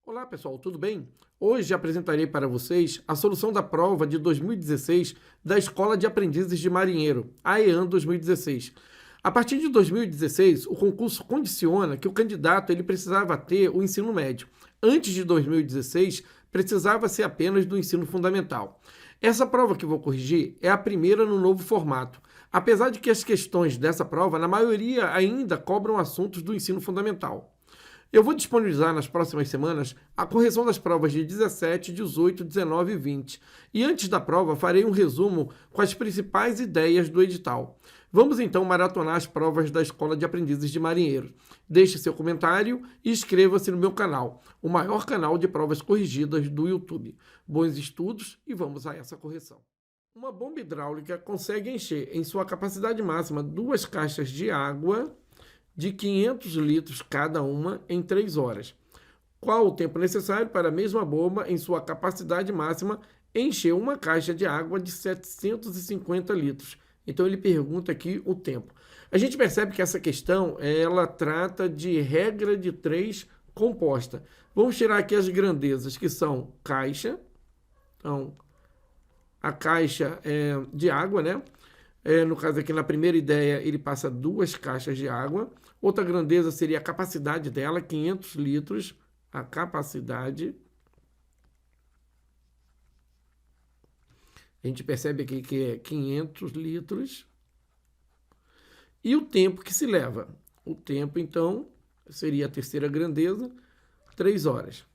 Olá pessoal, tudo bem? Hoje apresentarei para vocês a solução da prova de 2016 da Escola de Aprendizes de Marinheiro, AEAN 2016. A partir de 2016, o concurso condiciona que o candidato ele precisava ter o ensino médio. Antes de 2016, precisava ser apenas do ensino fundamental. Essa prova que vou corrigir é a primeira no novo formato, apesar de que as questões dessa prova, na maioria, ainda cobram assuntos do ensino fundamental. Eu vou disponibilizar nas próximas semanas a correção das provas de 17, 18, 19 e 20. E antes da prova, farei um resumo com as principais ideias do edital. Vamos então maratonar as provas da Escola de Aprendizes de Marinheiro. Deixe seu comentário e inscreva-se no meu canal, o maior canal de provas corrigidas do YouTube. Bons estudos e vamos a essa correção. Uma bomba hidráulica consegue encher em sua capacidade máxima 2 caixas de água de 500 litros cada uma em 3 horas. Qual o tempo necessário para a mesma bomba, em sua capacidade máxima, encher uma caixa de água de 750 litros? Então ele pergunta aqui o tempo. A gente percebe que essa questão ela trata de regra de 3 composta. Vamos tirar aqui as grandezas, que são caixa. Então, a caixa de água, né? No caso aqui, na primeira ideia, ele passa 2 caixas de água. Outra grandeza seria a capacidade dela, 500 litros. A capacidade. A gente percebe aqui que é 500 litros. E o tempo que se leva. O tempo, então, seria a terceira grandeza, 3 horas.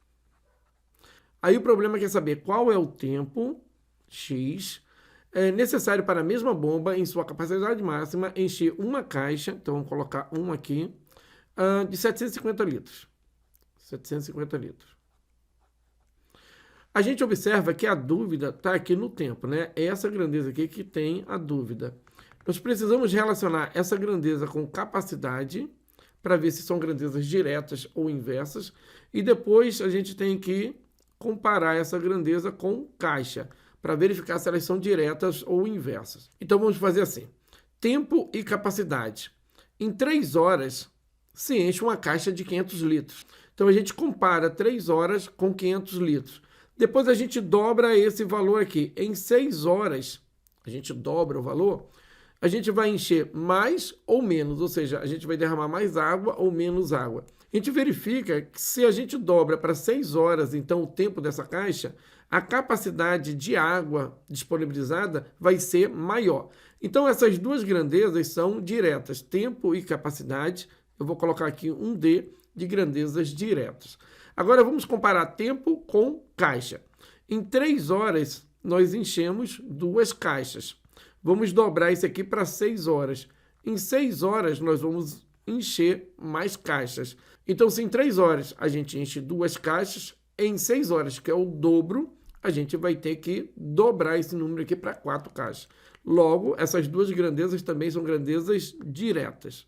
Aí o problema é saber qual é o tempo, X, necessário para a mesma bomba, em sua capacidade máxima, encher uma caixa, então vamos colocar uma aqui, de 750 litros. 750 litros. A gente observa que a dúvida está aqui no tempo, né? É essa grandeza aqui que tem a dúvida. Nós precisamos relacionar essa grandeza com capacidade, para ver se são grandezas diretas ou inversas, e depois a gente tem que comparar essa grandeza com caixa, para verificar se elas são diretas ou inversas. Então vamos fazer assim. Tempo e capacidade. Em 3 horas se enche uma caixa de 500 litros. Então a gente compara 3 horas com 500 litros. Depois a gente dobra esse valor aqui. Em 6 horas, a gente dobra o valor, a gente vai encher mais ou menos, ou seja, a gente vai derramar mais água ou menos água. A gente verifica que se a gente dobra para 6 horas, então o tempo dessa caixa, a capacidade de água disponibilizada vai ser maior. Então essas duas grandezas são diretas, tempo e capacidade. Eu vou colocar aqui um D de grandezas diretas. Agora vamos comparar tempo com caixa. Em 3 horas nós enchemos 2 caixas. Vamos dobrar isso aqui para 6 horas. Em 6 horas nós vamos encher mais caixas. Então, se em 3 horas a gente enche 2 caixas, em 6 horas, que é o dobro, a gente vai ter que dobrar esse número aqui para 4 caixas. Logo, essas duas grandezas também são grandezas diretas.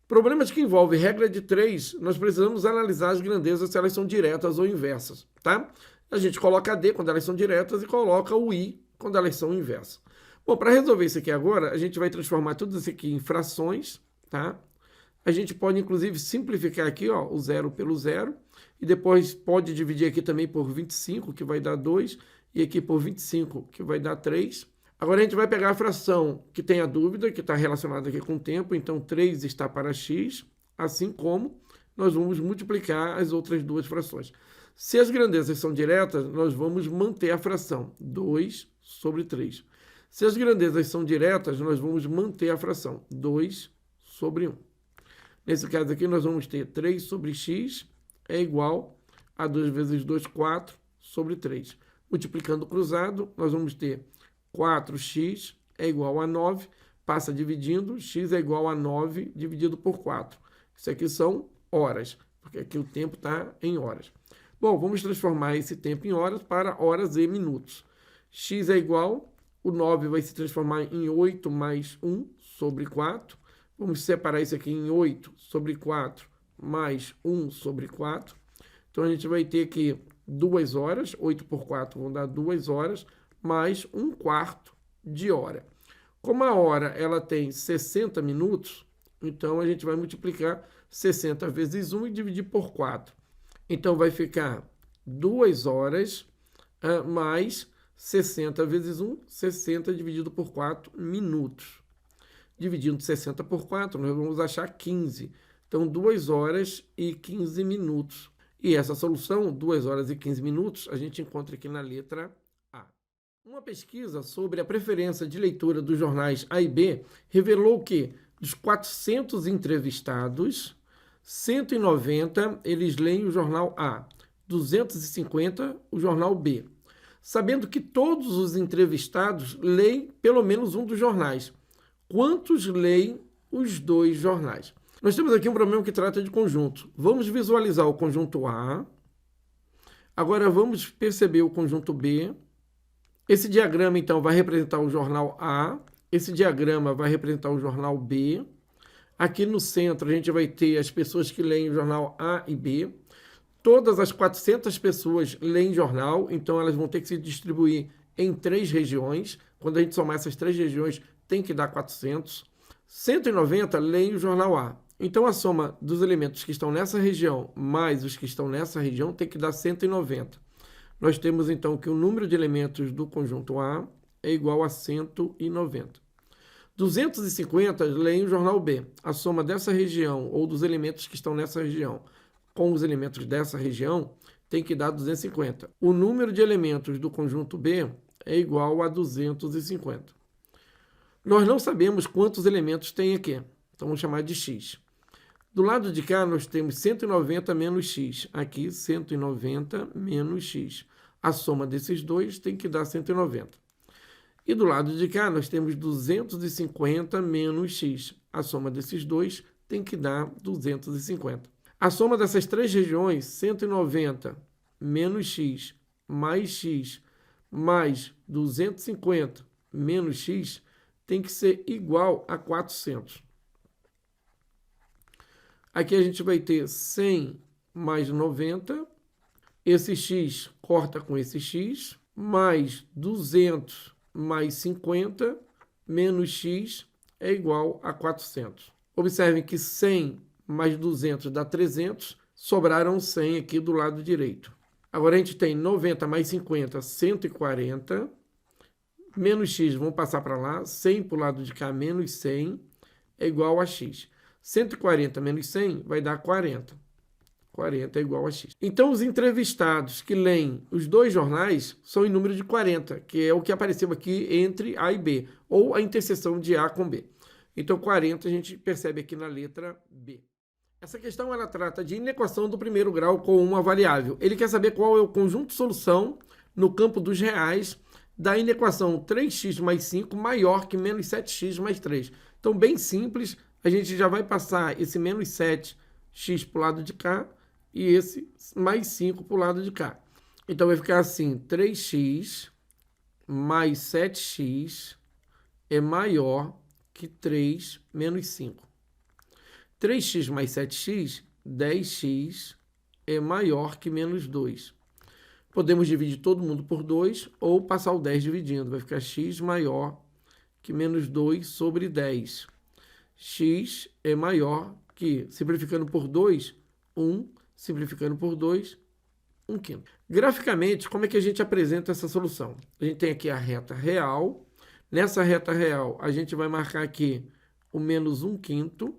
Problemas que envolvem regra de 3, nós precisamos analisar as grandezas se elas são diretas ou inversas, tá? A gente coloca D quando elas são diretas e coloca o I quando elas são inversas. Bom, para resolver isso aqui agora, a gente vai transformar tudo isso aqui em frações, tá? A gente pode, inclusive, simplificar aqui, ó, o 0 pelo 0, e depois pode dividir aqui também por 25, que vai dar 2, e aqui por 25, que vai dar 3. Agora a gente vai pegar a fração que tem a dúvida, que está relacionada aqui com o tempo, então 3 está para x, assim como nós vamos multiplicar as outras duas frações. Se as grandezas são diretas, nós vamos manter a fração 2 sobre 3. Se as grandezas são diretas, nós vamos manter a fração 2 sobre 1. Nesse caso aqui, nós vamos ter 3 sobre x é igual a 2 vezes 2, 4 sobre 3. Multiplicando o cruzado, nós vamos ter 4x é igual a 9, passa dividindo, x é igual a 9 dividido por 4. Isso aqui são horas, porque aqui o tempo está em horas. Bom, vamos transformar esse tempo em horas para horas e minutos. X é igual, o 9 vai se transformar em 8 mais 1 sobre 4. Vamos separar isso aqui em 8 sobre 4 mais 1 sobre 4. Então, a gente vai ter aqui 2 horas, 8 por 4 vão dar 2 horas, mais 1/4 de hora. Como a hora ela tem 60 minutos, então a gente vai multiplicar 60 vezes 1 e dividir por 4. Então, vai ficar 2 horas mais 60 vezes 1, 60 dividido por 4 minutos. Dividindo 60 por 4, nós vamos achar 15. Então, 2 horas e 15 minutos. E essa solução, 2 horas e 15 minutos, a gente encontra aqui na letra A. Uma pesquisa sobre a preferência de leitura dos jornais A e B revelou que, dos 400 entrevistados, 190 eles leem o jornal A, 250 o jornal B. Sabendo que todos os entrevistados leem pelo menos um dos jornais, quantos leem os dois jornais? Nós temos aqui um problema que trata de conjunto. Vamos visualizar o conjunto A. Agora vamos perceber o conjunto B. Esse diagrama, então, vai representar o jornal A. Esse diagrama vai representar o jornal B. Aqui no centro, a gente vai ter as pessoas que leem o jornal A e B. Todas as 400 pessoas leem jornal, então elas vão ter que se distribuir em 3 regiões. Quando a gente somar essas 3 regiões, tem que dar 400. 190 leem o jornal A. Então, a soma dos elementos que estão nessa região mais os que estão nessa região tem que dar 190. Nós temos, então, que o número de elementos do conjunto A é igual a 190. 250 leem o jornal B. A soma dessa região ou dos elementos que estão nessa região com os elementos dessa região tem que dar 250. O número de elementos do conjunto B é igual a 250. Nós não sabemos quantos elementos tem aqui, então vamos chamar de x. Do lado de cá, nós temos 190 menos x. Aqui, 190 menos x. A soma desses dois tem que dar 190. E do lado de cá, nós temos 250 menos x. A soma desses dois tem que dar 250. A soma dessas 3 regiões, 190 menos x mais 250 menos x, tem que ser igual a 400. Aqui a gente vai ter 100 mais 90. Esse x corta com esse x. Mais 200 mais 50 menos x é igual a 400. Observem que 100 mais 200 dá 300. Sobraram 100 aqui do lado direito. Agora a gente tem 90 mais 50, 140. Menos x, vamos passar para lá. 100 para o lado de cá, menos 100, é igual a x. 140 menos 100 vai dar 40. 40 é igual a x. Então, os entrevistados que leem os dois jornais são em número de 40, que é o que apareceu aqui entre A e B, ou a interseção de A com B. Então, 40 a gente percebe aqui na letra B. Essa questão ela trata de inequação do primeiro grau com uma variável. Ele quer saber qual é o conjunto de solução no campo dos reais da inequação 3x mais 5 maior que menos 7x mais 3. Então, bem simples, a gente já vai passar esse menos 7x para o lado de cá e esse mais 5 para o lado de cá. Então, vai ficar assim, 3x mais 7x é maior que 3 menos 5. 3x mais 7x, 10x é maior que menos 2. Podemos dividir todo mundo por 2 ou passar o 10 dividindo. Vai ficar x maior que menos 2 sobre 10. X é maior que, simplificando por 2, 1. Simplificando por 2, 1/5. Graficamente, como é que a gente apresenta essa solução? A gente tem aqui a reta real. Nessa reta real, a gente vai marcar aqui o menos 1/5.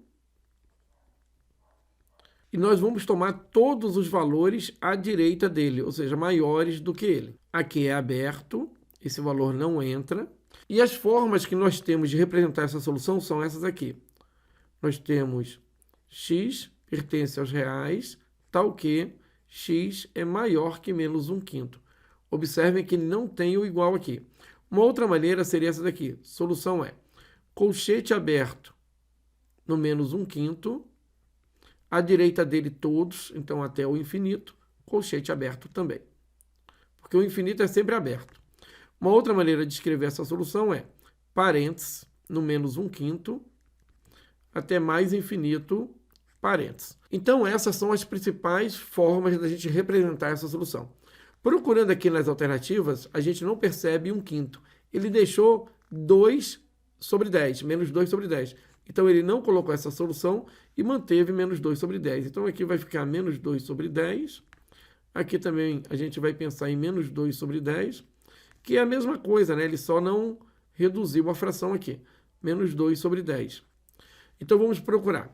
E nós vamos tomar todos os valores à direita dele, ou seja, maiores do que ele. Aqui é aberto, esse valor não entra. E as formas que nós temos de representar essa solução são essas aqui. Nós temos x pertence aos reais, tal que x é maior que menos 1/5. Observem que não tem o igual aqui. Uma outra maneira seria essa daqui. Solução é colchete aberto no menos 1/5. À direita dele todos, então até o infinito, colchete aberto também. Porque o infinito é sempre aberto. Uma outra maneira de escrever essa solução é parênteses no menos 1/5 até mais infinito parênteses. Então essas são as principais formas da gente representar essa solução. Procurando aqui nas alternativas, a gente não percebe 1/5. Ele deixou 2 sobre 10, menos 2 sobre 10. Então, ele não colocou essa solução e manteve menos 2 sobre 10. Então, aqui vai ficar menos 2 sobre 10 Aqui também a gente vai pensar em menos 2 sobre 10, que é a mesma coisa, né? Ele só não reduziu a fração aqui. Menos 2 sobre 10. Então vamos procurar.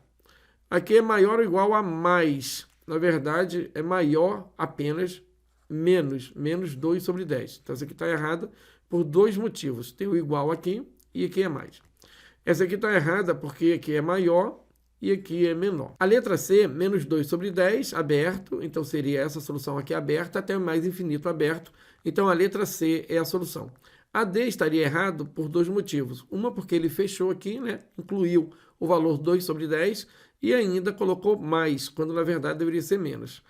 Aqui é maior ou igual a mais. Na verdade, é maior apenas menos 2 sobre 10. Então, essa aqui está errada por dois motivos. Tem o igual aqui e aqui é mais. Essa aqui está errada porque aqui é maior e aqui é menor. A letra C, menos 2 sobre 10, aberto. Então, seria essa solução aqui aberta até mais infinito aberto. Então, a letra C é a solução. A D estaria errado por dois motivos. Uma, porque ele fechou aqui, né? Incluiu o valor 2 sobre 10 e ainda colocou mais, quando na verdade deveria ser menos.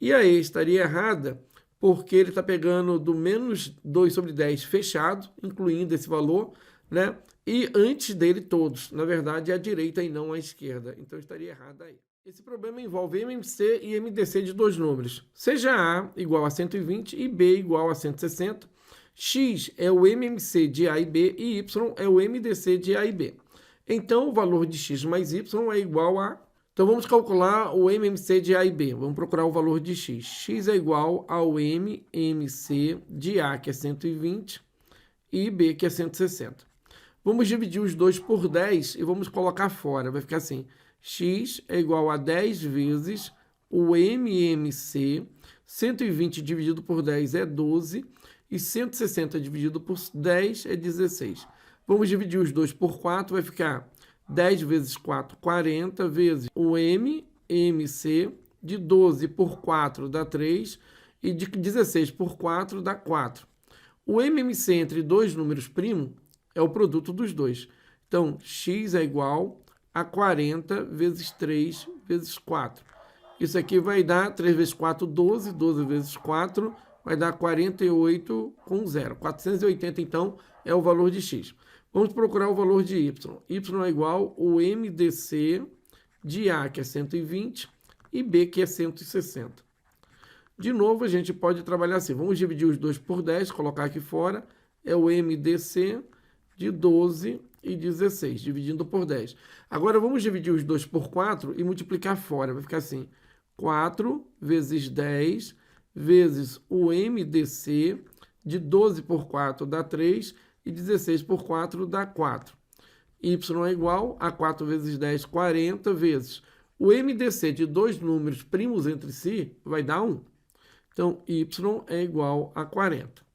E a E estaria errada porque ele está pegando do menos 2 sobre 10 fechado, incluindo esse valor, né? E antes dele todos. Na verdade, é a direita e não a esquerda. Então, estaria errada aí. Esse problema envolve MMC e MDC de dois números. Seja A igual a 120 e B igual a 160. X é o MMC de A e B e Y é o MDC de A e B. Então, o valor de X mais Y é igual a... Então, vamos calcular o MMC de A e B. Vamos procurar o valor de X. X é igual ao MMC de A, que é 120, e B, que é 160. Vamos dividir os dois por 10 e vamos colocar fora. Vai ficar assim. X é igual a 10 vezes o MMC. 120 dividido por 10 é 12. E 160 dividido por 10 é 16. Vamos dividir os dois por 4. Vai ficar 10 vezes 4, 40, vezes o MMC. De 12 por 4 dá 3. E de 16 por 4 dá 4. O MMC entre dois números primos é o produto dos dois. Então, x é igual a 40 vezes 3 vezes 4. Isso aqui vai dar 3 vezes 4, 12. 12 vezes 4 vai dar 48 com 0. 480, então, é o valor de x. Vamos procurar o valor de y. Y é igual ao MDC de A, que é 120, e B, que é 160. De novo, a gente pode trabalhar assim. Vamos dividir os dois por 10, colocar aqui fora. É o MDC de 12 e 16, dividindo por 10. Agora, vamos dividir os dois por 4 e multiplicar fora. Vai ficar assim, 4 vezes 10 vezes o MDC de 12 por 4 dá 3 e 16 por 4 dá 4. Y é igual a 4 vezes 10, 40, vezes o MDC de dois números primos entre si vai dar 1. Então, y é igual a 40.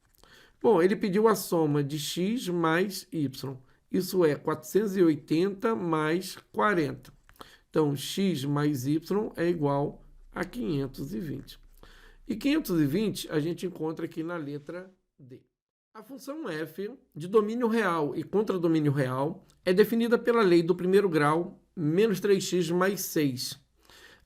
Bom, ele pediu a soma de x mais y. Isso é 480 mais 40. Então, x mais y é igual a 520. E 520 a gente encontra aqui na letra D. A função f de domínio real e contradomínio real é definida pela lei do primeiro grau, menos 3x mais 6.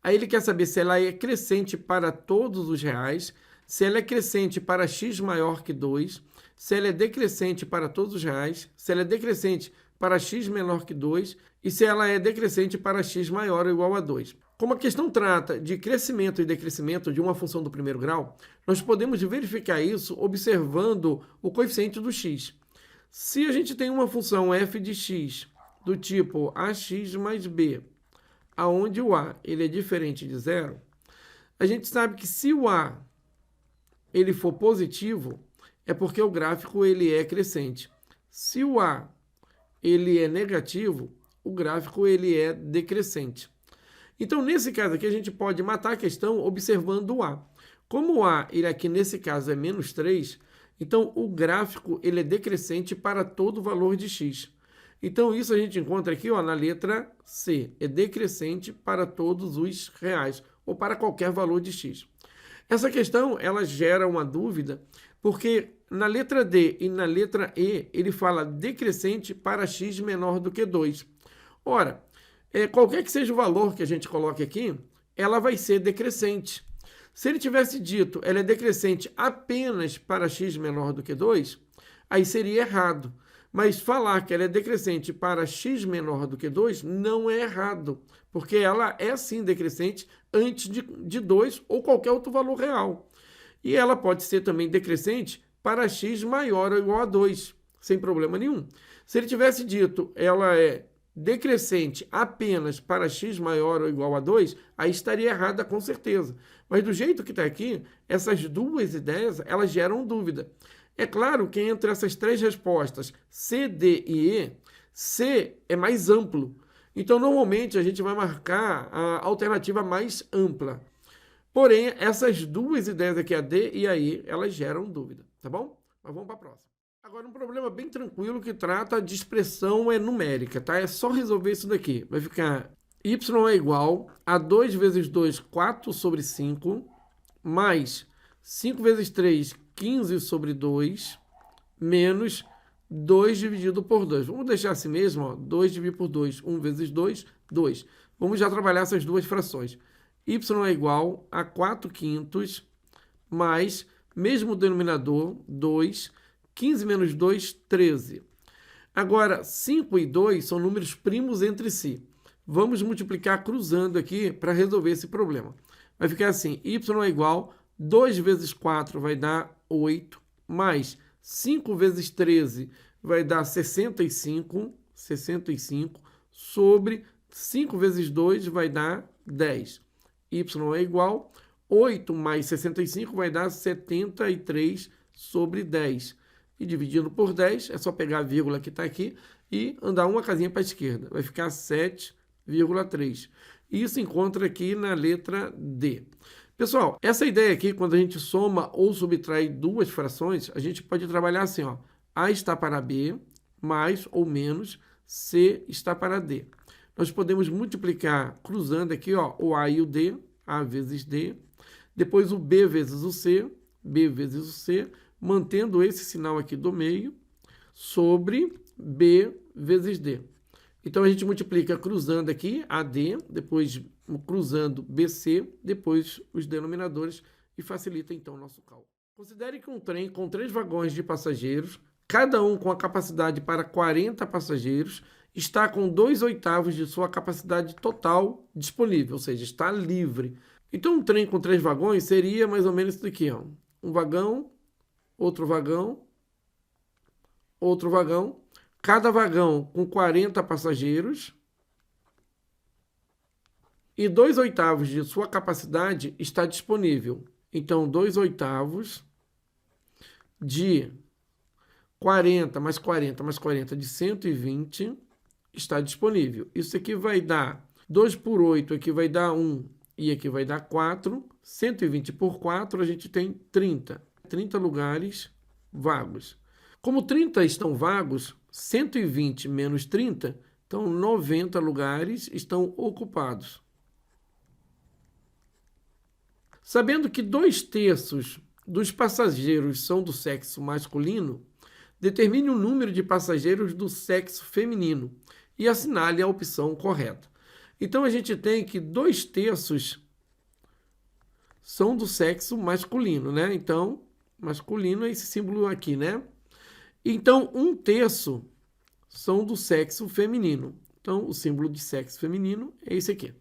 Aí ele quer saber se ela é crescente para todos os reais, se ela é crescente para x maior que 2, se ela é decrescente para todos os reais, se ela é decrescente para x menor que 2 e se ela é decrescente para x maior ou igual a 2. Como a questão trata de crescimento e decrescimento de uma função do primeiro grau, nós podemos verificar isso observando o coeficiente do x. Se a gente tem uma função f de x do tipo ax mais b, aonde o a ele é diferente de zero, a gente sabe que se o a ele for positivo, é porque o gráfico ele é crescente. Se o a ele é negativo, o gráfico ele é decrescente. Então, nesse caso aqui, a gente pode matar a questão observando o a. Como o a, ele aqui nesse caso é menos 3, então o gráfico ele é decrescente para todo o valor de x. Então, isso a gente encontra aqui ó, na letra C. É decrescente para todos os reais, ou para qualquer valor de x. Essa questão, ela gera uma dúvida, porque na letra D e na letra E, ele fala decrescente para x menor do que 2. Ora, qualquer que seja o valor que a gente coloque aqui, ela vai ser decrescente. Se ele tivesse dito ela é decrescente apenas para x menor do que 2, aí seria errado. Mas falar que ela é decrescente para x menor do que 2 não é errado, porque ela é sim decrescente antes de 2 ou qualquer outro valor real. E ela pode ser também decrescente para x maior ou igual a 2, sem problema nenhum. Se ele tivesse dito ela é decrescente apenas para x maior ou igual a 2, aí estaria errada com certeza. Mas do jeito que está aqui, essas duas ideias, elas geram dúvida. É claro que entre essas três respostas, C, D e E, C é mais amplo. Então, normalmente, a gente vai marcar a alternativa mais ampla. Porém, essas duas ideias aqui, a D e a E, elas geram dúvida, tá bom? Mas vamos para a próxima. Agora, um problema bem tranquilo que trata de expressão numérica, tá? É só resolver isso daqui. Vai ficar y é igual a 2 vezes 2, 4 sobre 5, mais 5 vezes 3, 15 sobre 2, menos 2 dividido por 2. Vamos deixar assim mesmo, ó, 2 dividido por 2, 1 vezes 2, 2. Vamos já trabalhar essas duas frações. Y é igual a 4 quintos mais, mesmo denominador, 2, 15 menos 2, 13. Agora, 5 e 2 são números primos entre si. Vamos multiplicar cruzando aqui para resolver esse problema. Vai ficar assim, y é igual, 2 vezes 4 vai dar 8, mais 5 vezes 13 vai dar 65, sobre 5 vezes 2 vai dar 10. Y é igual, 8 mais 65 vai dar 73 sobre 10. E dividindo por 10, é só pegar a vírgula que está aqui e andar uma casinha para a esquerda. Vai ficar 7,3. Isso encontra aqui na letra D. Pessoal, essa ideia aqui, quando a gente soma ou subtrai duas frações, a gente pode trabalhar assim, ó. A está para B, mais ou menos C está para D. Nós podemos multiplicar cruzando aqui, ó, o A e o D, A vezes D, depois o B vezes o C, B vezes o C, mantendo esse sinal aqui do meio, sobre B vezes D. Então, a gente multiplica cruzando aqui AD, depois cruzando BC, depois os denominadores e facilita, então, o nosso cálculo. Considere que um trem com 3 vagões de passageiros, cada um com a capacidade para 40 passageiros, está com 2/8 de sua capacidade total disponível, ou seja, está livre. Então, um trem com 3 vagões seria mais ou menos isso daqui, ó. Um vagão, outro vagão, outro vagão, cada vagão com 40 passageiros e 2/8 de sua capacidade está disponível. Então, 2/8 de 40 mais 40 mais 40 de 120 está disponível. Isso aqui vai dar 2 por 8, aqui vai dar 1 e aqui vai dar 4. 120 por 4, a gente tem 30. 30 lugares vagos. Como 30 estão vagos, 120 menos 30, então 90 lugares estão ocupados. Sabendo que 2/3 dos passageiros são do sexo masculino, determine o número de passageiros do sexo feminino e assinale a opção correta. Então, a gente tem que 2/3 são do sexo masculino, né? Então, masculino é esse símbolo aqui, né? Então, 1/3 são do sexo feminino. Então, o símbolo de sexo feminino é esse aqui.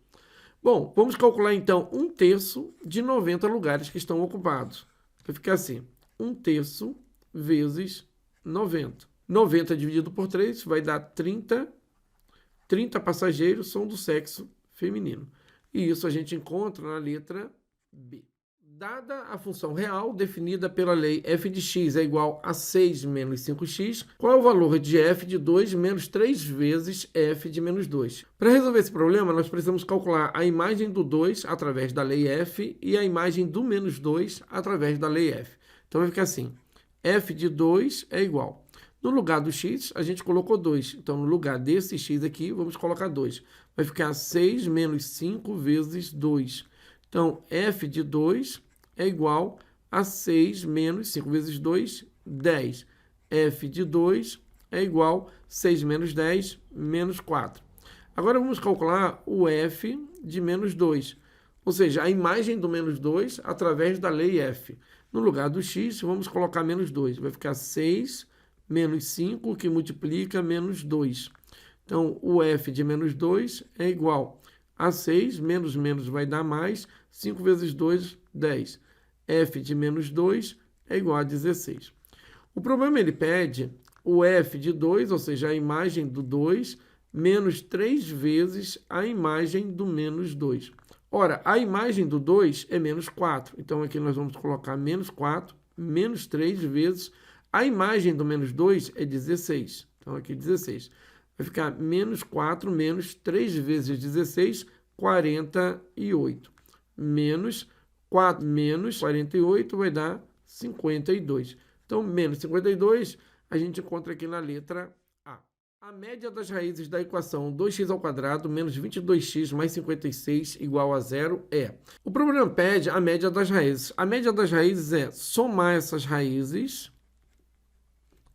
Bom, vamos calcular, então, 1/3 de 90 lugares que estão ocupados. Vai ficar assim, 1/3 vezes 90. 90 dividido por 3 vai dar 30. 30 passageiros são do sexo feminino. E isso a gente encontra na letra B. Dada a função real definida pela lei f de x é igual a 6 menos 5x, qual é o valor de f de 2 menos 3 vezes f de menos 2? Para resolver esse problema, nós precisamos calcular a imagem do 2 através da lei f e a imagem do menos 2 através da lei f. Então, vai ficar assim, f de 2 é igual. No lugar do x, a gente colocou 2. Então, no lugar desse x aqui, vamos colocar 2. Vai ficar 6 menos 5 vezes 2. Então, f de 2 é igual a 6 menos 5 vezes 2, 10. F de 2 é igual a 6 menos 10, menos 4. Agora, vamos calcular o f de menos 2. Ou seja, a imagem do menos 2 através da lei f. No lugar do x, vamos colocar menos 2. Vai ficar 6 menos 5, que multiplica menos 2. Então, o f de menos 2 é igual a 6, menos menos vai dar mais, 5 vezes 2, 10. F de menos 2 é igual a 16. O problema, ele pede o f de 2, ou seja, a imagem do 2, menos 3 vezes a imagem do menos 2. Ora, a imagem do 2 é menos 4. Então, aqui nós vamos colocar menos 4, menos 3 vezes a imagem do menos 2 é 16. Então, aqui 16. Vai ficar menos 4 menos 3 vezes 16, 48. Menos 4 menos 48 vai dar 52. Então, menos 52 a gente encontra aqui na letra A. A média das raízes da equação 2x² menos 22x mais 56 igual a 0 é... O problema pede a média das raízes. A média das raízes é somar essas raízes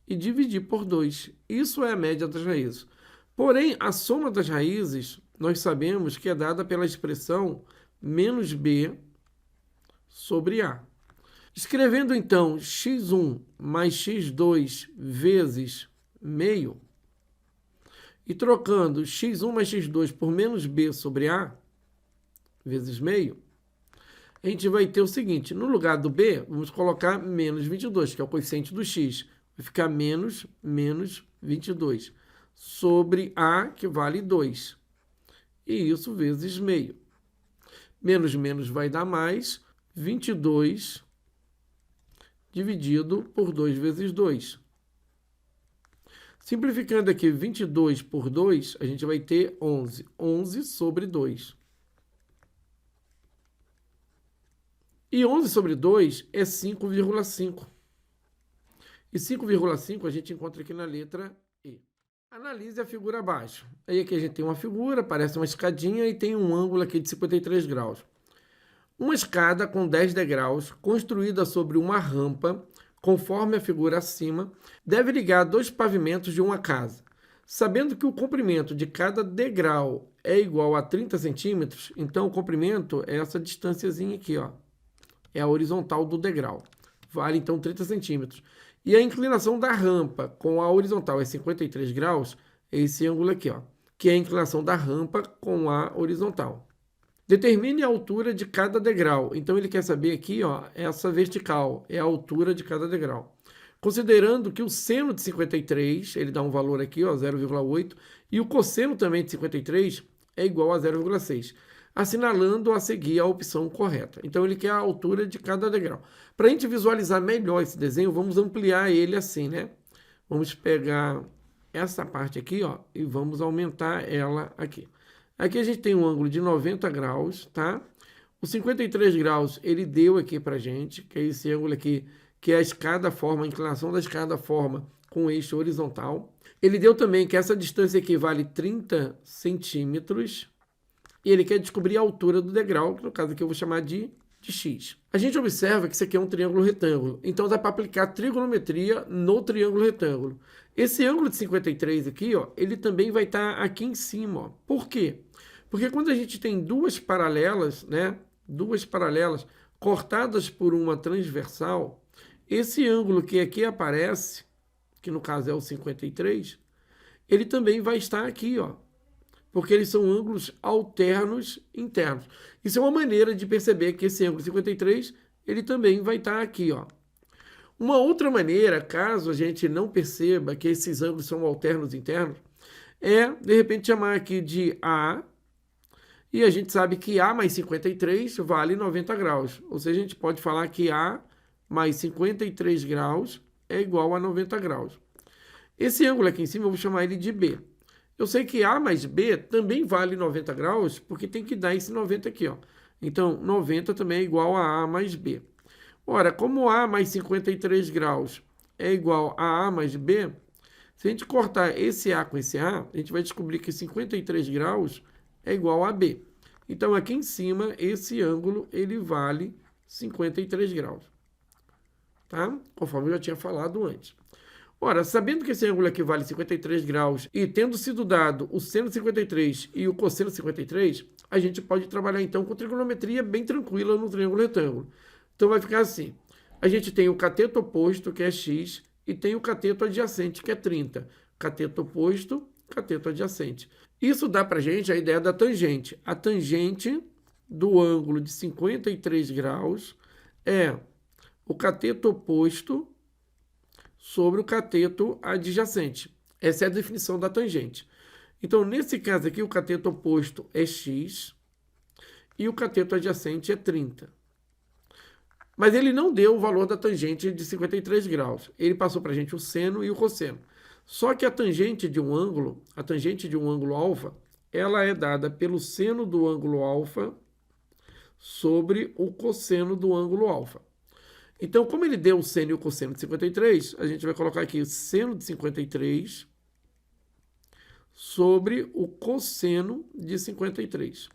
e dividir por 2. Isso é a média das raízes. Porém, a soma das raízes, nós sabemos que é dada pela expressão menos b sobre a. Escrevendo, então, x1 mais x2 vezes meio e trocando x1 mais x2 por menos b sobre a vezes meio, a gente vai ter o seguinte, no lugar do b, vamos colocar menos 22, que é o coeficiente do x. Vai ficar menos 22 sobre a, que vale 2. E isso vezes meio. Menos menos vai dar mais 22 dividido por 2 vezes 2. Simplificando aqui 22 por 2, a gente vai ter 11. 11 sobre 2. E 11 sobre 2 é 5,5. E 5,5 a gente encontra aqui na letra E. Analise a figura abaixo. Aí aqui a gente tem uma figura, parece uma escadinha e tem um ângulo aqui de 53 graus. Uma escada com 10 degraus, construída sobre uma rampa, conforme a figura acima, deve ligar dois pavimentos de uma casa. Sabendo que o comprimento de cada degrau é igual a 30 centímetros, então o comprimento é essa distânciazinha aqui, ó. É a horizontal do degrau. Vale, então, 30 centímetros. E a inclinação da rampa com a horizontal é 53 graus, é esse ângulo aqui, ó, que é a inclinação da rampa com a horizontal. Determine a altura de cada degrau. Então, ele quer saber aqui, ó, essa vertical, é a altura de cada degrau. Considerando que o seno de 53, ele dá um valor aqui, ó, 0,8, e o cosseno também de 53 é igual a 0,6. Assinalando a seguir a opção correta. Então, ele quer a altura de cada degrau. Para a gente visualizar melhor esse desenho, vamos ampliar ele assim, né? Vamos pegar essa parte aqui, ó, e vamos aumentar ela aqui. Aqui a gente tem um ângulo de 90 graus, tá? O 53 graus, ele deu aqui pra gente, que é esse ângulo aqui, que é a escada forma, a inclinação da escada forma com o eixo horizontal. Ele deu também que essa distância aqui vale 30 centímetros. E ele quer descobrir a altura do degrau, que no caso aqui eu vou chamar de x. A gente observa que isso aqui é um triângulo retângulo, então dá para aplicar trigonometria no triângulo retângulo. Esse ângulo de 53 aqui, ó, ele também vai estar aqui em cima. Ó. Por quê? Porque quando a gente tem duas paralelas, né, duas paralelas cortadas por uma transversal, esse ângulo que aqui aparece, que no caso é o 53, ele também vai estar aqui, ó. Porque eles são ângulos alternos internos. Isso é uma maneira de perceber que esse ângulo 53, ele também vai estar aqui, ó. Uma outra maneira, caso a gente não perceba que esses ângulos são alternos internos, é, de repente, chamar aqui de A, e a gente sabe que A mais 53 vale 90 graus. Ou seja, a gente pode falar que A mais 53 graus é igual a 90 graus. Esse ângulo aqui em cima eu vou chamar ele de B. Eu sei que A mais B também vale 90 graus, porque tem que dar esse 90 aqui, ó. Então, 90 também é igual a A mais B. Ora, como A mais 53 graus é igual a A mais B, se a gente cortar esse A com esse A, a gente vai descobrir que 53 graus é igual a B. Então, aqui em cima, esse ângulo, ele vale 53 graus. Tá? Conforme eu já tinha falado antes. Ora, sabendo que esse ângulo aqui vale 53 graus e tendo sido dado o seno 53 e o cosseno 53, a gente pode trabalhar então com trigonometria bem tranquila no triângulo retângulo. Então vai ficar assim, a gente tem o cateto oposto, que é x, e tem o cateto adjacente, que é 30. Cateto oposto, cateto adjacente. Isso dá pra gente a ideia da tangente. A tangente do ângulo de 53 graus é o cateto oposto sobre o cateto adjacente. Essa é a definição da tangente. Então, nesse caso aqui, o cateto oposto é x e o cateto adjacente é 30. Mas ele não deu o valor da tangente de 53 graus. Ele passou para a gente o seno e o cosseno. Só que a tangente de um ângulo alfa, ela é dada pelo seno do ângulo alfa sobre o cosseno do ângulo alfa. Então, como ele deu o seno e o cosseno de 53, a gente vai colocar aqui o seno de 53 sobre o cosseno de 53.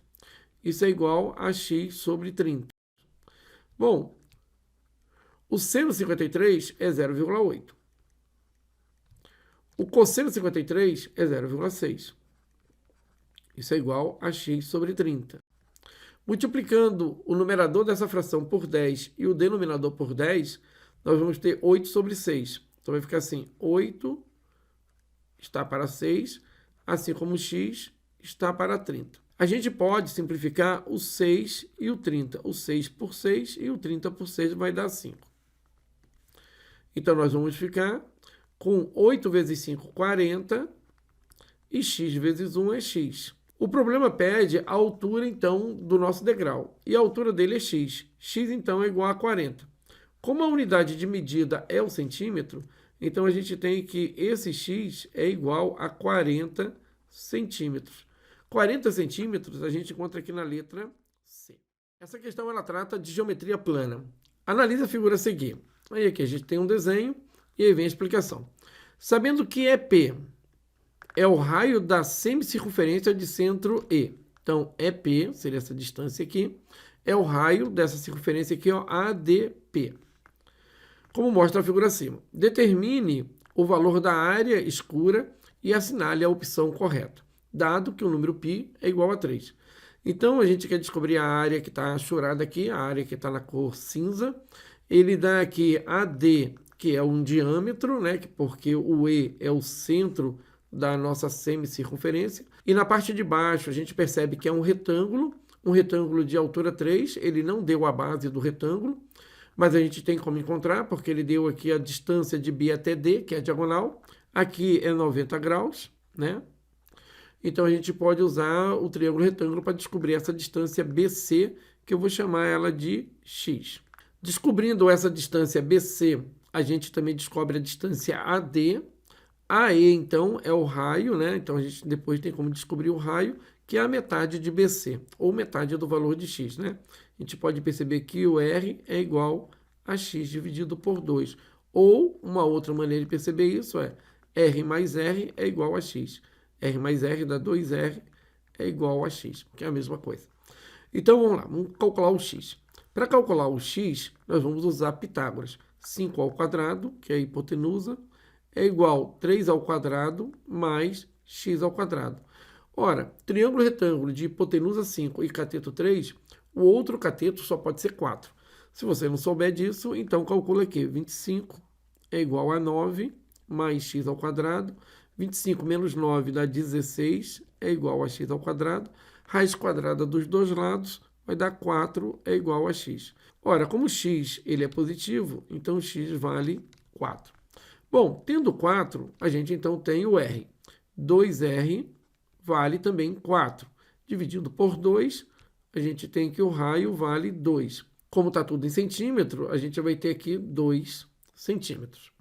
Isso é igual a x sobre 30. Bom, o seno de 53 é 0,8. O cosseno de 53 é 0,6. Isso é igual a x sobre 30. Multiplicando o numerador dessa fração por 10 e o denominador por 10, nós vamos ter 8 sobre 6. Então vai ficar assim, 8 está para 6, assim como x está para 30. A gente pode simplificar o 6 e o 30. O 6 por 6 e o 30 por 6 vai dar 5. Então, nós vamos ficar com 8 vezes 5, 40, e x vezes 1 é x. O problema pede a altura, então, do nosso degrau. E a altura dele é x. X, então, é igual a 40. Como a unidade de medida é o centímetro, então a gente tem que esse x é igual a 40 centímetros. 40 centímetros a gente encontra aqui na letra C. Essa questão ela trata de geometria plana. Analise a figura a seguir. Aí aqui a gente tem um desenho e aí vem a explicação. Sabendo que EP é o raio da semicircunferência de centro E. Então, EP, seria essa distância aqui, é o raio dessa circunferência aqui, ó, ADP. Como mostra a figura acima. Determine o valor da área escura e assinale a opção correta, dado que o número π é igual a 3. Então, a gente quer descobrir a área que está achurada aqui, a área que está na cor cinza. Ele dá aqui AD, que é um diâmetro, né, porque o E é o centro da nossa semicircunferência. E na parte de baixo, a gente percebe que é um retângulo de altura 3. Ele não deu a base do retângulo, mas a gente tem como encontrar, porque ele deu aqui a distância de B até D, que é a diagonal. Aqui é 90 graus, né? Então, a gente pode usar o triângulo retângulo para descobrir essa distância BC, que eu vou chamar ela de x. Descobrindo essa distância BC, a gente também descobre a distância AD. AE, então, é o raio, né? Então, a gente depois tem como descobrir o raio, que é a metade de BC, ou metade do valor de x, né? A gente pode perceber que o R é igual a x dividido por 2. Ou, uma outra maneira de perceber isso é R mais R é igual a x. R mais R dá 2R é igual a x, que é a mesma coisa. Então, vamos lá, vamos calcular o x. Para calcular o x, nós vamos usar Pitágoras. 5 ao quadrado, que é a hipotenusa, é igual a 3 ao quadrado mais x ao quadrado. Ora, triângulo retângulo de hipotenusa 5 e cateto 3, o outro cateto só pode ser 4. Se você não souber disso, então calcula aqui. 25 é igual a 9 mais x ao quadrado. 25 menos 9 dá 16, é igual a x ao quadrado. Raiz quadrada dos dois lados vai dar 4, é igual a x. Ora, como x ele é positivo, então x vale 4. Bom, tendo 4, a gente então tem o R. 2R vale também 4. Dividindo por 2, a gente tem que o raio vale 2. Como está tudo em centímetro, a gente vai ter aqui 2 centímetros.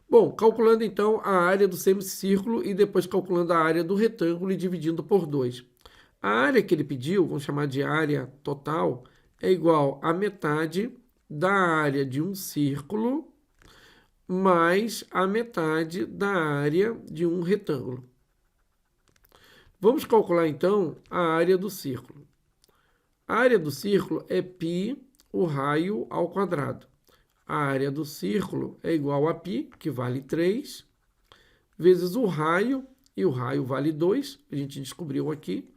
Bom, calculando então a área do semicírculo e depois calculando a área do retângulo e dividindo por 2. A área que ele pediu, vamos chamar de área total, é igual a metade da área de um círculo mais a metade da área de um retângulo. Vamos calcular então a área do círculo. A área do círculo é π, o raio ao quadrado. A área do círculo é igual a π, que vale 3, vezes o raio, e o raio vale 2, a gente descobriu aqui,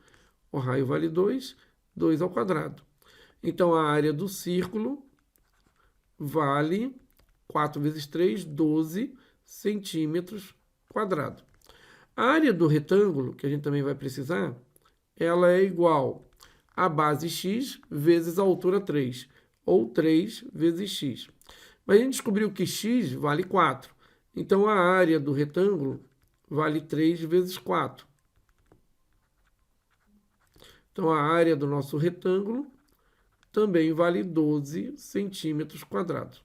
o raio vale 2, 2 ao quadrado. Então, a área do círculo vale 4 vezes 3, 12 centímetros quadrados. A área do retângulo, que a gente também vai precisar, ela é igual a base x vezes a altura 3, ou 3 vezes x. Mas a gente descobriu que x vale 4. Então, a área do retângulo vale 3 vezes 4. Então, a área do nosso retângulo também vale 12 centímetros quadrados.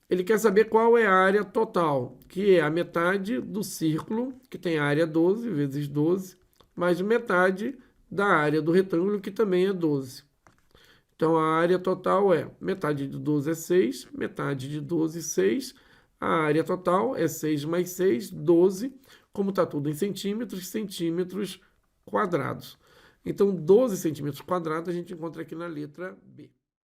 Ele quer saber qual é a área total, que é a metade do círculo, que tem a área 12 vezes 12, mais metade da área do retângulo, que também é 12. Então, a área total é metade de 12 é 6, metade de 12, 6. A área total é 6 mais 6, 12. Como está tudo em centímetros, centímetros quadrados. Então, 12 centímetros quadrados a gente encontra aqui na letra B.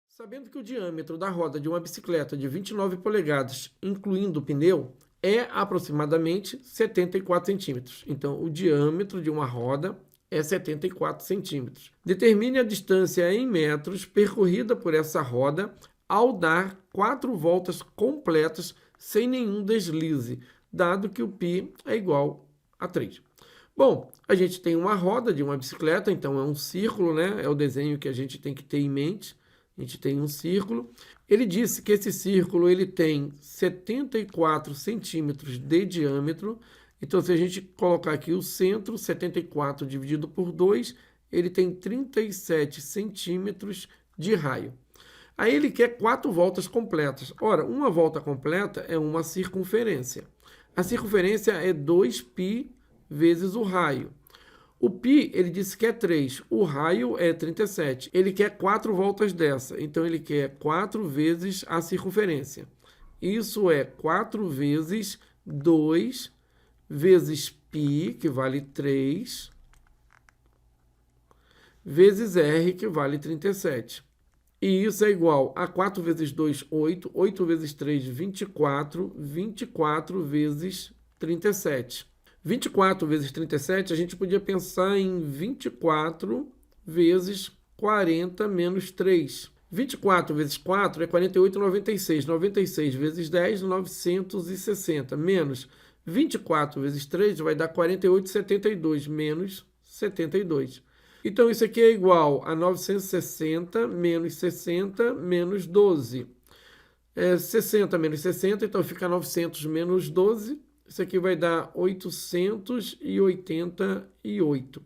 Sabendo que o diâmetro da roda de uma bicicleta de 29 polegadas, incluindo o pneu, é aproximadamente 74 centímetros. Então, o diâmetro de uma roda é 74 centímetros. Determine a distância em metros percorrida por essa roda ao dar 4 voltas completas sem nenhum deslize, dado que o π é igual a 3. Bom, a gente tem uma roda de uma bicicleta, então é um círculo, né? É o desenho que a gente tem que ter em mente. A gente tem um círculo. Ele disse que esse círculo ele tem 74 centímetros de diâmetro. Então, se a gente colocar aqui o centro, 74 dividido por 2, ele tem 37 centímetros de raio. Aí ele quer 4 voltas completas. Ora, uma volta completa é uma circunferência. A circunferência é 2π vezes o raio. O π, ele disse que é 3, o raio é 37. Ele quer 4 voltas dessa, então ele quer 4 vezes a circunferência. Isso é 4 vezes 2 vezes π, que vale 3, vezes r, que vale 37. E isso é igual a 4 vezes 2, 8, 8 vezes 3, 24, 24 vezes 37. 24 vezes 37, a gente podia pensar em 24 vezes 40 menos 3. 24 vezes 4 é 48, 96. 96 vezes 10, 960. Menos 24 vezes 3 vai dar 48, 72. Menos 72. Então, isso aqui é igual a 960 menos 60 menos 12. 60 menos 60, então fica 900 menos 12. Isso aqui vai dar 888.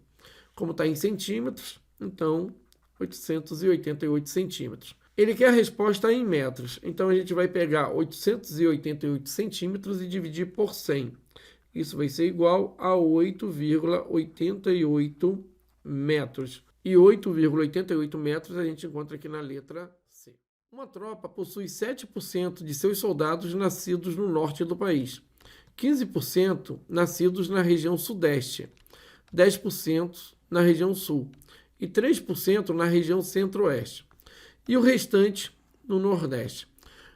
Como está em centímetros, então 888 centímetros. Ele quer a resposta em metros, então a gente vai pegar 888 centímetros e dividir por 100. Isso vai ser igual a 8,88 metros. E 8,88 metros a gente encontra aqui na letra C. Uma tropa possui 7% de seus soldados nascidos no norte do país. 15% nascidos na região sudeste, 10% na região sul e 3% na região centro-oeste. E o restante no nordeste.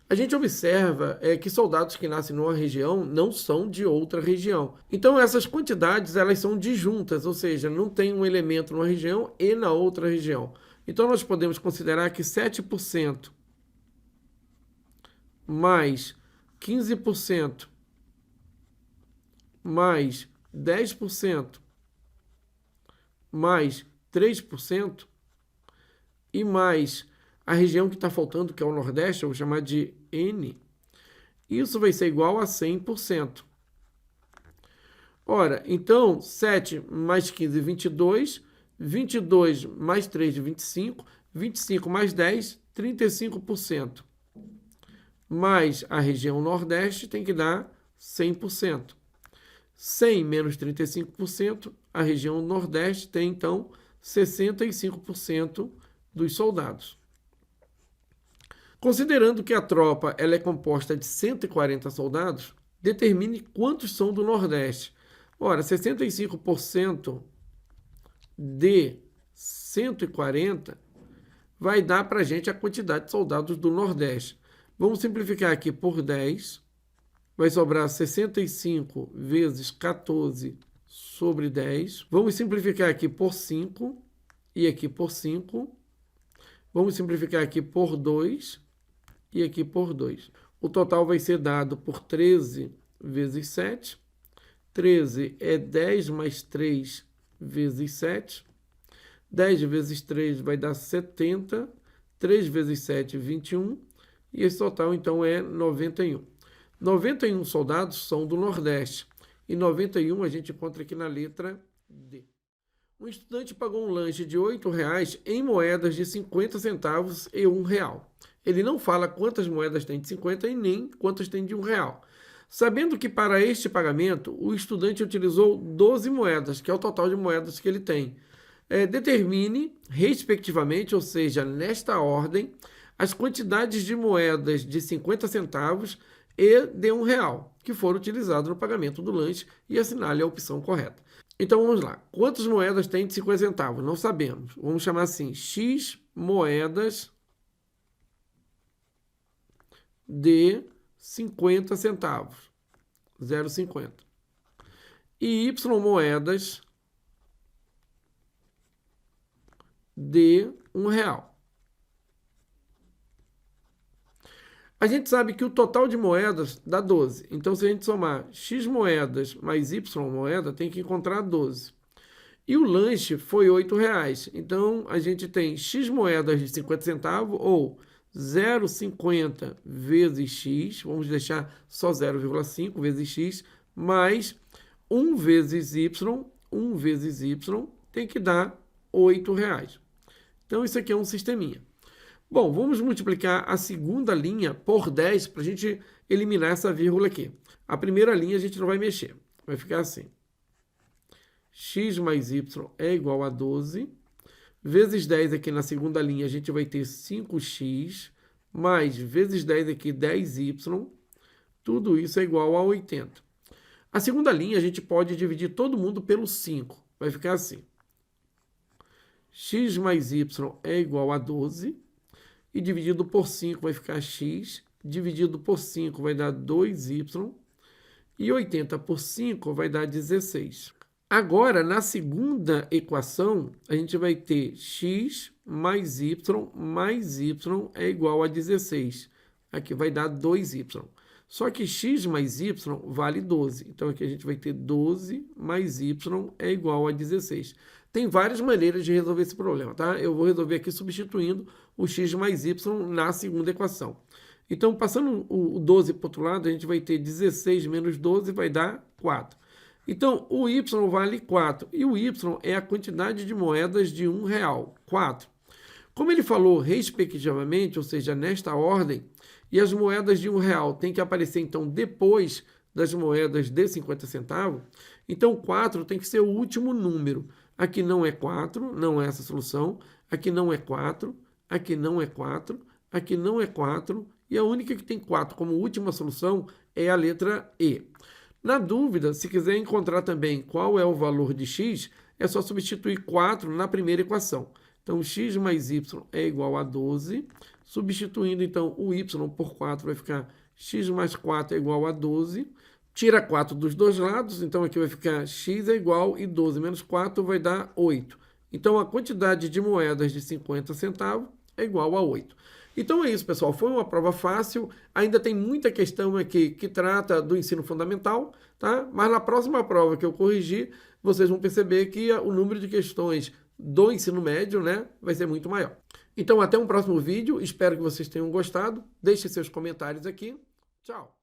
A gente observa que soldados que nascem numa região não são de outra região. Então essas quantidades elas são disjuntas, ou seja, não tem um elemento numa região e na outra região. Então nós podemos considerar que 7% mais 15% mais 10%, mais 3%, e mais a região que está faltando, que é o Nordeste, eu vou chamar de N, isso vai ser igual a 100%. Ora, então, 7 mais 15, 22, 22 mais 3, 25, 25 mais 10, 35%. Mais a região Nordeste tem que dar 100%. 100 menos 35%, a região Nordeste tem, então, 65% dos soldados. Considerando que a tropa ela é composta de 140 soldados, determine quantos são do Nordeste. Ora, 65% de 140 vai dar para a gente a quantidade de soldados do Nordeste. Vamos simplificar aqui por 10. Vai sobrar 65 vezes 14 sobre 10. Vamos simplificar aqui por 5 e aqui por 5. Vamos simplificar aqui por 2 e aqui por 2. O total vai ser dado por 13 vezes 7. 13 é 10 mais 3 vezes 7. 10 vezes 3 vai dar 70. 3 vezes 7, 21. E esse total, então, é 91. 91 soldados são do Nordeste. E 91 a gente encontra aqui na letra D. Um estudante pagou um lanche de R$ 8,00 em moedas de 50 centavos e R$ 1,00. Ele não fala quantas moedas tem de 50 e nem quantas tem de R$ 1,00. Sabendo que para este pagamento, o estudante utilizou 12 moedas, que é o total de moedas que ele tem. Determine, respectivamente, ou seja, nesta ordem, as quantidades de moedas de 50 centavos e de R$ 1,00 que foram utilizadas no pagamento do lanche e assinale a opção correta. Então vamos lá. Quantas moedas tem de 50 centavos? Não sabemos. Vamos chamar assim: X moedas de 50 centavos, 0,50. E Y moedas de R$ 1,00. A gente sabe que o total de moedas dá 12. Então, se a gente somar X moedas mais Y moeda, tem que encontrar 12. E o lanche foi R$ 8,00. Então, a gente tem X moedas de 50 centavos ou 0,50 vezes X, vamos deixar só 0,5 vezes X, mais 1 vezes Y, 1 vezes Y, tem que dar R$ 8,00. Então, isso aqui é um sisteminha. Bom, vamos multiplicar a segunda linha por 10 para a gente eliminar essa vírgula aqui. A primeira linha a gente não vai mexer, vai ficar assim. X mais Y é igual a 12, vezes 10 aqui na segunda linha a gente vai ter 5x, mais vezes 10 aqui 10y, tudo isso é igual a 80. A segunda linha a gente pode dividir todo mundo pelo 5, vai ficar assim. X mais Y é igual a 12, e dividido por 5 vai ficar x, dividido por 5 vai dar 2y, e 80 por 5 vai dar 16. Agora, na segunda equação, a gente vai ter x mais y é igual a 16. Aqui vai dar 2y. Só que x mais y vale 12. Então, aqui a gente vai ter 12 mais y é igual a 16. Tem várias maneiras de resolver esse problema, tá? Eu vou resolver aqui substituindo o x mais y na segunda equação. Então, passando o 12 para o outro lado, a gente vai ter 16 menos 12 vai dar 4. Então, o y vale 4 e o y é a quantidade de moedas de R$ 1,00, 4. Como ele falou respectivamente, ou seja, nesta ordem, e as moedas de R$ 1,00 têm que aparecer, então, depois das moedas de 50 centavos, então 4 tem que ser o último número. Aqui não é 4, não é essa solução. Aqui não é 4, aqui não é 4, aqui não é 4. E a única que tem 4 como última solução é a letra E. Na dúvida, se quiser encontrar também qual é o valor de x, é só substituir 4 na primeira equação. Então, x mais y é igual a 12. Substituindo, então, o y por 4 vai ficar x mais 4 é igual a 12. Tira 4 dos dois lados, então aqui vai ficar x é igual e 12 menos 4 vai dar 8. Então, a quantidade de moedas de 50 centavos é igual a 8. Então é isso, pessoal. Foi uma prova fácil. Ainda tem muita questão aqui que trata do ensino fundamental, tá? Mas na próxima prova que eu corrigir, vocês vão perceber que o número de questões do ensino médio, né, vai ser muito maior. Então, até um próximo vídeo. Espero que vocês tenham gostado. Deixe seus comentários aqui. Tchau!